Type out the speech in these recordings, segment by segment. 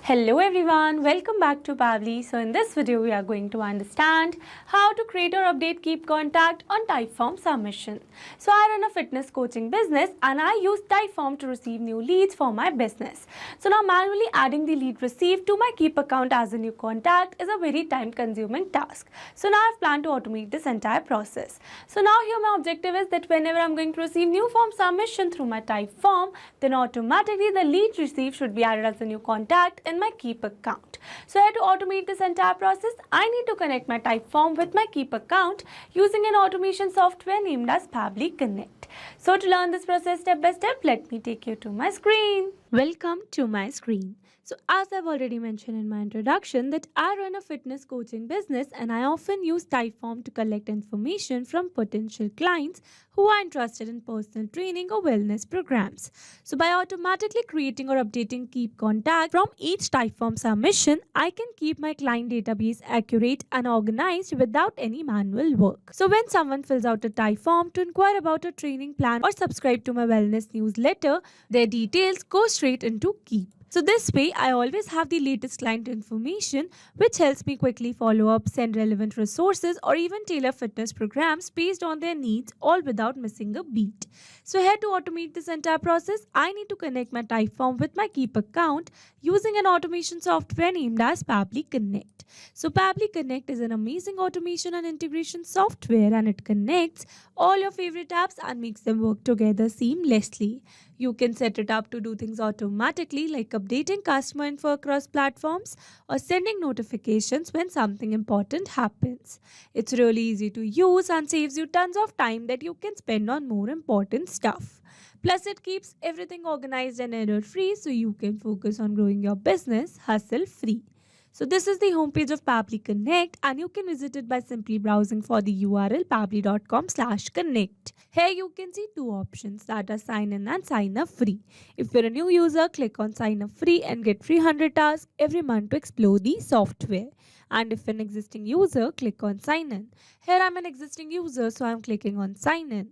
Hello everyone, welcome back to Pabbly. So in this video we are going to understand how to create or update Keap contact on Typeform submission. So I run a fitness coaching business and I use Typeform to receive new leads for my business. So now manually adding the lead received to my Keap account as a new contact is a very time consuming task. So now I've planned to automate this entire process. So now here my objective is that whenever I'm going to receive new form submission through my Typeform, then automatically the lead received should be added as a new contact in my Keap account. So to automate this entire process, I need to connect my Typeform with my Keap account using an automation software named as Pabbly Connect. So to learn this process step by step, let me take you to my screen. Welcome to my screen. So as I've already mentioned in my introduction that I run a fitness coaching business and I often use Typeform to collect information from potential clients who are interested in personal training or wellness programs. So by automatically creating or updating Keap contact from each Typeform submission, I can keep my client database accurate and organized without any manual work. So when someone fills out a Typeform to inquire about a training plan or subscribe to my wellness newsletter, their details go straight into Keap. So this way, I always have the latest client information which helps me quickly follow up, send relevant resources or even tailor fitness programs based on their needs all without missing a beat. So here to automate this entire process, I need to connect my Typeform with my Keap account using an automation software named as Pabbly Connect. So Pabbly Connect is an amazing automation and integration software and it connects all your favorite apps and makes them work together seamlessly. You can set it up to do things automatically like updating customer info across platforms or sending notifications when something important happens. It's really easy to use and saves you tons of time that you can spend on more important stuff. Plus, it keeps everything organized and error-free so you can focus on growing your business hassle-free. So this is the homepage of Pabbly Connect and you can visit it by simply browsing for the URL pabbly.com/connect. Here you can see two options that are sign in and sign up free. If you're a new user, click on sign up free and get free 100 tasks every month to explore the software. And if an existing user, click on sign in. Here I'm an existing user so I'm clicking on sign in.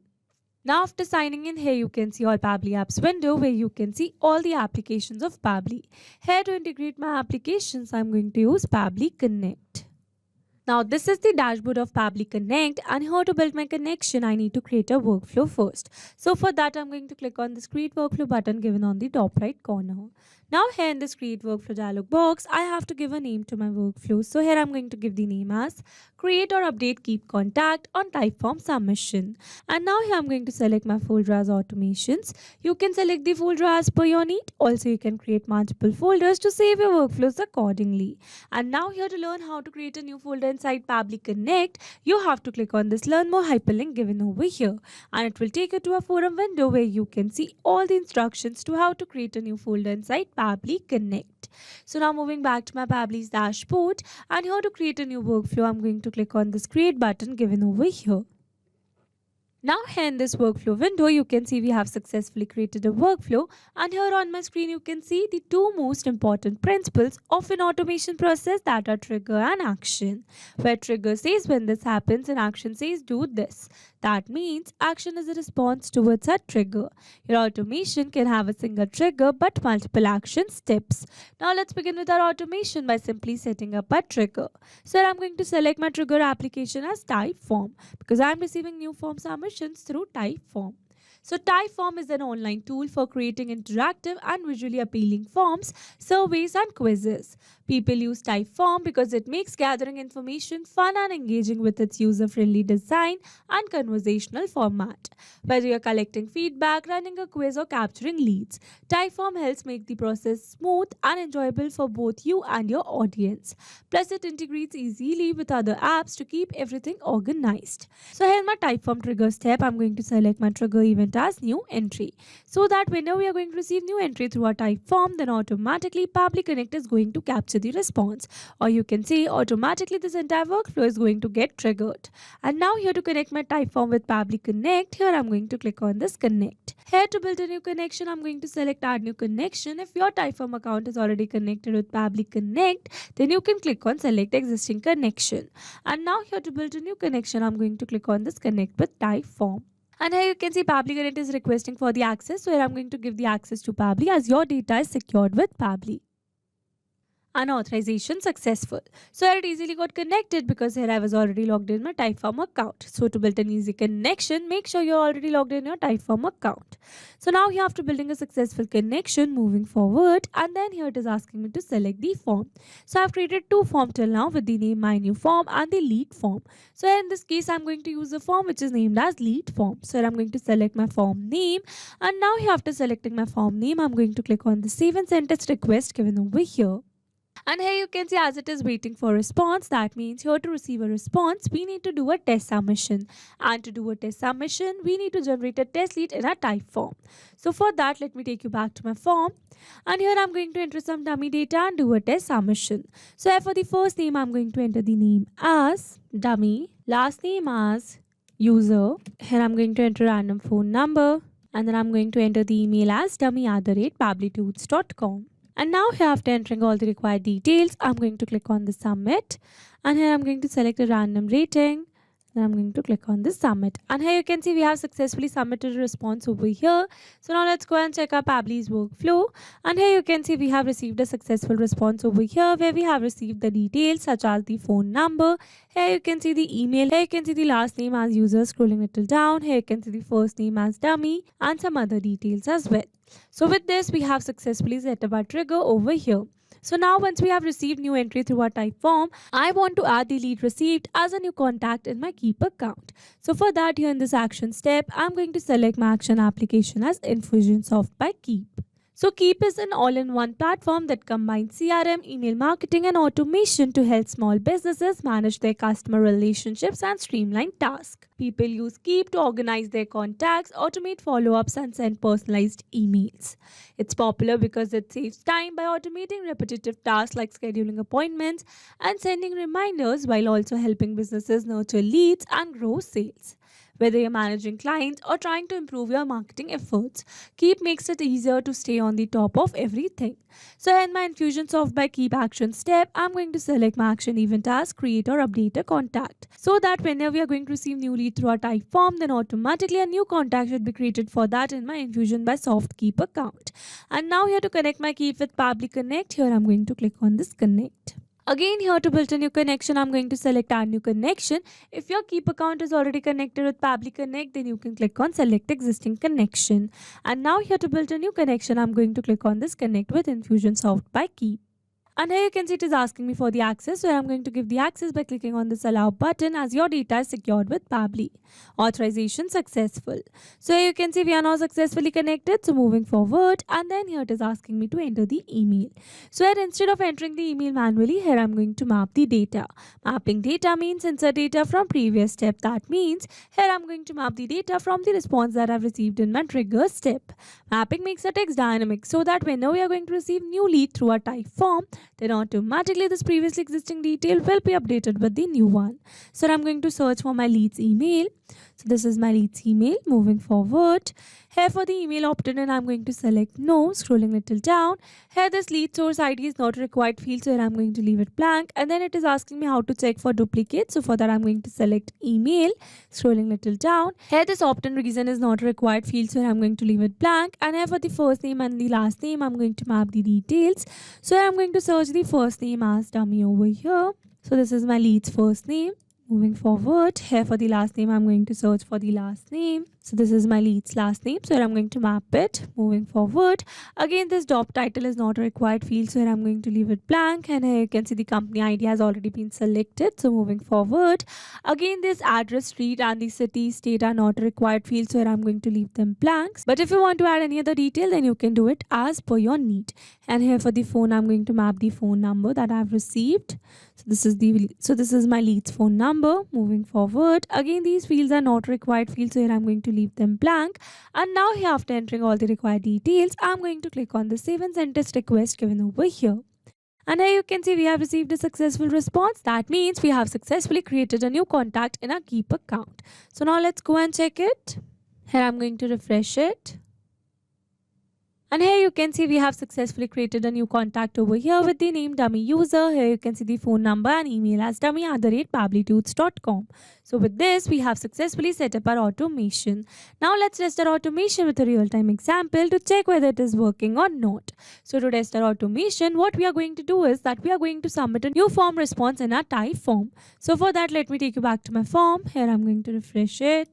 Now after signing in, here you can see all Pabbly apps window where you can see all the applications of Pabbly. Here to integrate my applications, I'm going to use Pabbly Connect. Now this is the dashboard of Pabbly Connect and here to build my connection, I need to create a workflow first. So for that, I'm going to click on this create workflow button given on the top right corner. Now here in this create workflow dialog box, I have to give a name to my workflow. So here I'm going to give the name as create or update Keap contact on Typeform submission. And now here I'm going to select my folder as automations. You can select the folder as per your need. Also you can create multiple folders to save your workflows accordingly. And now here to learn how to create a new folder inside Pabbly Connect, you have to click on this learn more hyperlink given over here. And it will take you to a forum window where you can see all the instructions to how to create a new folder inside Pabbly Connect. So now moving back to my Pabbly's dashboard and here to create a new workflow, I'm going to click on this create button given over here. Now here in this workflow window, you can see we have successfully created a workflow and here on my screen you can see the two most important principles of an automation process that are trigger and action. Where trigger says when this happens and action says do this. That means action is a response towards a trigger. Your automation can have a single trigger but multiple action steps. Now let's begin with our automation by simply setting up a trigger. So I'm going to select my trigger application as Typeform because I'm receiving new form submissions through Typeform. So Typeform is an online tool for creating interactive and visually appealing forms, surveys and quizzes. People use Typeform because it makes gathering information fun and engaging with its user-friendly design and conversational format. Whether you're collecting feedback, running a quiz or capturing leads, Typeform helps make the process smooth and enjoyable for both you and your audience. Plus it integrates easily with other apps to keep everything organized. So here in my Typeform trigger step, I'm going to select my trigger event as new entry. So that whenever we are going to receive new entry through our Typeform, then automatically Pabbly Connect is going to capture the response. Or you can say automatically this entire workflow is going to get triggered. And now here to connect my Typeform with Pabbly Connect, here I'm going to click on this connect. Here to build a new connection, I'm going to select add new connection. If your Typeform account is already connected with Pabbly Connect, then you can click on select existing connection. And now here to build a new connection, I'm going to click on this connect with Typeform. And here you can see Pabbly Connect is requesting for the access. So here I'm going to give the access to Pabbly as your data is secured with Pabbly. and authorization successful. So here it easily got connected because here I was already logged in my Typeform account. So to build an easy connection, make sure you're already logged in your Typeform account. So now you have to building a successful connection moving forward, and then here it is asking me to select the form. So I've created two forms till now with the name my new form and the lead form. So here in this case I'm going to use a form which is named as lead form. So here I'm going to select my form name, and now here after selecting my form name I'm going to click on the save and send test request given over here. And here you can see as it is waiting for response, that means here to receive a response, we need to do a test submission. And to do a test submission, we need to generate a test lead in a Typeform. So for that, let me take you back to my form. And here I'm going to enter some dummy data and do a test submission. So here for the first name, I'm going to enter the name as dummy, last name as user. Here I'm going to enter random phone number. And then I'm going to enter the email as dummy@pabblytools.com. And now here after entering all the required details, I'm going to click on the submit, and here I'm going to select a random rating. Then I'm going to click on the submit, and here you can see we have successfully submitted a response over here. So now let's go and check our Pabbly's workflow, and here you can see we have received a successful response over here where we have received the details such as the phone number. Here you can see the email. Here you can see the last name as user, scrolling little down. Here you can see the first name as dummy and some other details as well. So with this, we have successfully set up our trigger over here. So now once we have received new entry through our Typeform, I want to add the lead received as a new contact in my Keap account. So for that, here in this action step, I'm going to select my action application as Infusionsoft by Keap. So Keap is an all-in-one platform that combines CRM, email marketing and automation to help small businesses manage their customer relationships and streamline tasks. People use Keap to organize their contacts, automate follow-ups and send personalized emails. It's popular because it saves time by automating repetitive tasks like scheduling appointments and sending reminders, while also helping businesses nurture leads and grow sales. Whether you're managing clients or trying to improve your marketing efforts, Keap makes it easier to stay on the top of everything. So in my Infusionsoft by Keap action step, I'm going to select my action event as create or update a contact. So that whenever we are going to receive new lead through our Typeform, then automatically a new contact should be created for that in my Infusion by Soft Keap account. And now here to connect my Keap with Pabbly Connect, here I'm going to click on this connect. Again, here to build a new connection, I'm going to select add new connection. If your Keap account is already connected with Pabbly Connect, then you can click on select existing connection. And now here to build a new connection, I'm going to click on this connect with Infusionsoft by Keap. And here you can see it is asking me for the access, so I'm going to give the access by clicking on this allow button as your data is secured with Pabbly. Authorization successful. So here you can see we are now successfully connected. So moving forward, and then here it is asking me to enter the email. So here instead of entering the email manually, here I'm going to map the data. Mapping data means insert data from previous step. That means here I'm going to map the data from the response that I've received in my trigger step. Mapping makes the text dynamic so that whenever we are going to receive new lead through our Typeform, then automatically this previously existing detail will be updated with the new one. So I'm going to search for my leads email. So this is my leads email. Moving forward, here for the email opted in, I'm going to select no, scrolling little down. Here this lead source ID is not required field, so here I'm going to leave it blank, and then it is asking me how to check for duplicates. So for that I'm going to select email, scrolling little down. Here this opt-in reason is not required field, so here I'm going to leave it blank, and here for the first name and the last name I'm going to map the details. So here I'm going to search the first name as dummy over here. So this is my lead's first name. Moving forward, here for the last name, I'm going to search for the last name. So this is my lead's last name, so here I'm going to map it. Moving forward, again this job title is not a required field, so here I'm going to leave it blank, and here you can see the company ID has already been selected. So moving forward, again this address, street and the city, state are not required fields, so here I'm going to leave them blanks. But if you want to add any other detail, then you can do it as per your need. And here for the phone, I'm going to map the phone number that I've received. So this is my lead's phone number. Moving forward, again these fields are not required fields, so here I'm going to leave them blank. And now here after entering all the required details, I'm going to click on the save and send test request given over here. And here you can see we have received a successful response. That means we have successfully created a new contact in our Keap account. So now let's go and check it. Here I'm going to refresh it. And here you can see we have successfully created a new contact over here with the name dummy user. Here you can see the phone number and email as dummy@pabblytunes.com. So with this, we have successfully set up our automation. Now let's test our automation with a real-time example to check whether it is working or not. So to test our automation, what we are going to do is that we are going to submit a new form response in our Typeform. So for that, let me take you back to my form. Here I'm going to refresh it.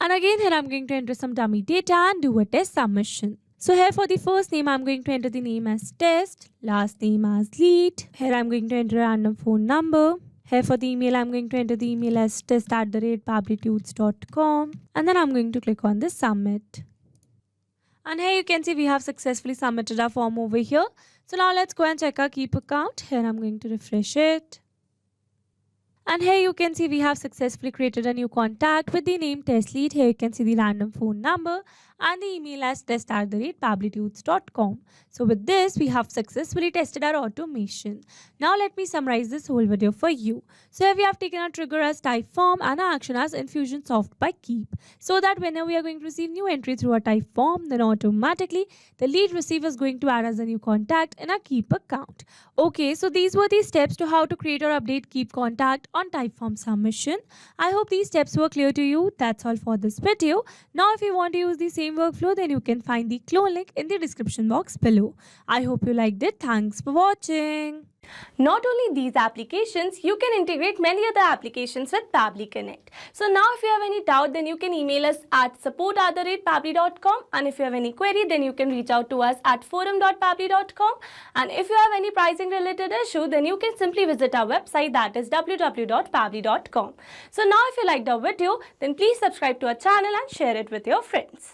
And again, here I'm going to enter some dummy data and do a test submission. So here for the first name, I'm going to enter the name as test, last name as lead. Here I'm going to enter a random phone number. Here for the email, I'm going to enter the email as test@pabblytunes.com. And then I'm going to click on this submit. And here you can see we have successfully submitted our form over here. So now let's go and check our Keap account. Here I'm going to refresh it. And here you can see we have successfully created a new contact with the name test lead. Here you can see the random phone number and the email as test@pabblytunes.com. So with this, we have successfully tested our automation. Now let me summarize this whole video for you. So here we have taken our trigger as Typeform and our action as Infusionsoft by Keap. So that whenever we are going to receive new entry through our Typeform, then automatically the lead receiver is going to add as a new contact in our Keap account. Okay, so these were the steps to how to create or update Keap contact on Typeform submission. I hope these steps were clear to you. That's all for this video. Now if you want to use the same workflow, then you can find the clone link in the description box below. I hope you liked it. Thanks for watching. Not only these applications, you can integrate many other applications with Pabbly Connect. So now if you have any doubt, then you can email us at support@pabbly.com, and if you have any query, then you can reach out to us at forum.pabbly.com, and if you have any pricing related issue, then you can simply visit our website, that is www.pabbly.com. So now if you liked our video, then please subscribe to our channel and share it with your friends.